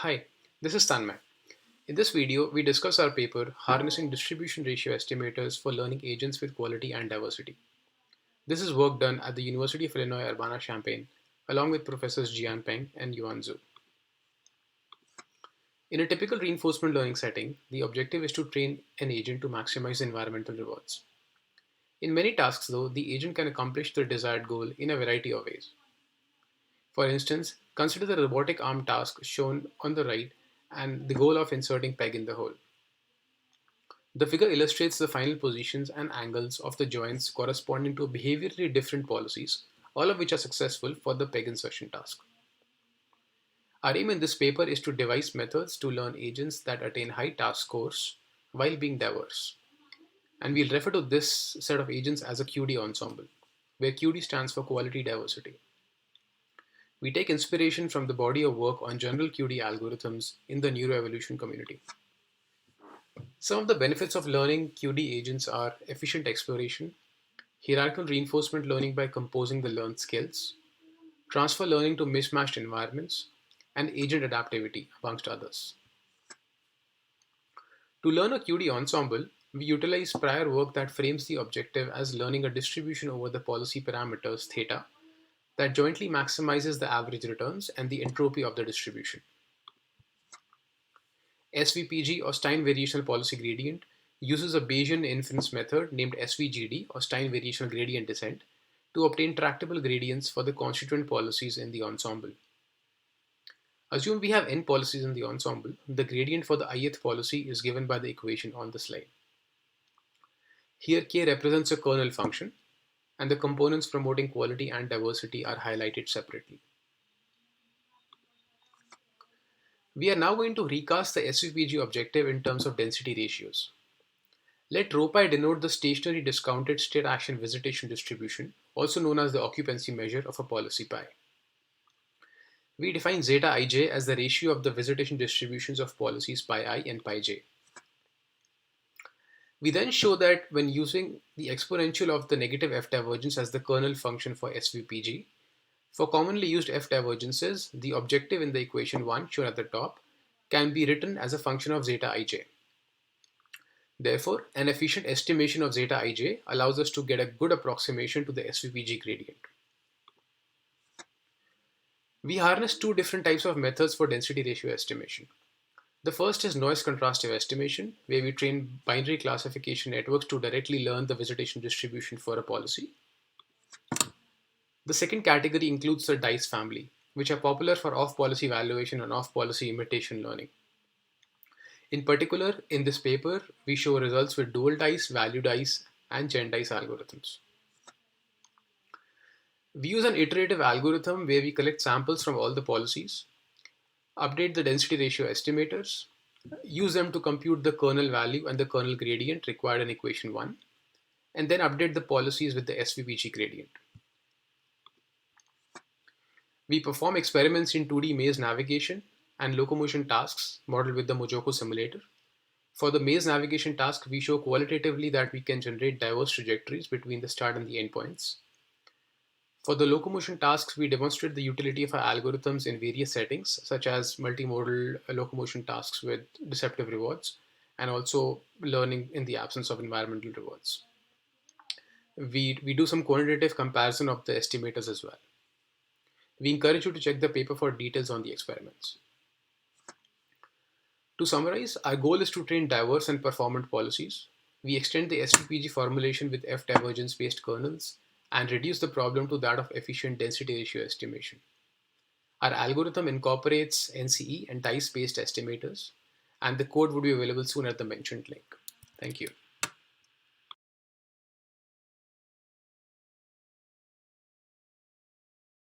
Hi, this is Tanmay. In this video, we discuss our paper, Harnessing Distribution Ratio Estimators for Learning Agents with Quality and Diversity. This is work done at the University of Illinois Urbana-Champaign, along with Professors Jian Peng and Yuan Zhu. In a typical reinforcement learning setting, the objective is to train an agent to maximize environmental rewards. In many tasks, though, the agent can accomplish the desired goal in a variety of ways. For instance, consider the robotic arm task shown on the right and the goal of inserting peg in the hole. The figure illustrates the final positions and angles of the joints corresponding to behaviorally different policies, all of which are successful for the peg insertion task. Our aim in this paper is to devise methods to learn agents that attain high task scores while being diverse. And we'll refer to this set of agents as a QD ensemble, where QD stands for quality diversity. We take inspiration from the body of work on general QD algorithms in the neuroevolution community. Some of the benefits of learning QD agents are efficient exploration, hierarchical reinforcement learning by composing the learned skills, transfer learning to mismatched environments, and agent adaptivity, amongst others. To learn a QD ensemble, we utilize prior work that frames the objective as learning a distribution over the policy parameters theta that jointly maximizes the average returns and the entropy of the distribution. SVPG or Stein Variational Policy Gradient uses a Bayesian inference method named SVGD or Stein Variational Gradient Descent to obtain tractable gradients for the constituent policies in the ensemble. Assume we have n policies in the ensemble. The gradient for the ith policy is given by the equation on the slide. Here k represents a kernel function, and the components promoting quality and diversity are highlighted separately. We are now going to recast the SVPG objective in terms of density ratios. Let ρ denote the stationary discounted state action visitation distribution, also known as the occupancy measure of a policy pi. We define zeta ij as the ratio of the visitation distributions of policies pi I and pi j. We then show that when using the exponential of the negative f divergence as the kernel function for SVPG, for commonly used f divergences, the objective in the equation 1 shown at the top can be written as a function of zeta ij. Therefore, an efficient estimation of zeta ij allows us to get a good approximation to the SVPG gradient. We harness two different types of methods for density ratio estimation. The first is noise contrastive estimation, where we train binary classification networks to directly learn the visitation distribution for a policy. The second category includes the DICE family, which are popular for off-policy valuation and off-policy imitation learning. In particular, in this paper, we show results with dual DICE, value DICE, and gen DICE algorithms. We use an iterative algorithm where we collect samples from all the policies, update the density ratio estimators, use them to compute the kernel value and the kernel gradient required in equation 1, and then update the policies with the SVPG gradient. We perform experiments in 2D maze navigation and locomotion tasks modeled with the Mojoko simulator. For the maze navigation task, we show qualitatively that we can generate diverse trajectories between the start and the endpoints. For the locomotion tasks, we demonstrate the utility of our algorithms in various settings, such as multimodal locomotion tasks with deceptive rewards, and also learning in the absence of environmental rewards. We do some quantitative comparison of the estimators as well. We encourage you to check the paper for details on the experiments. To summarize, our goal is to train diverse and performant policies. We extend the SVPG formulation with F divergence based kernels and reduce the problem to that of efficient density ratio estimation. Our algorithm incorporates NCE and DICE based estimators, and the code would be available soon at the mentioned link. Thank you.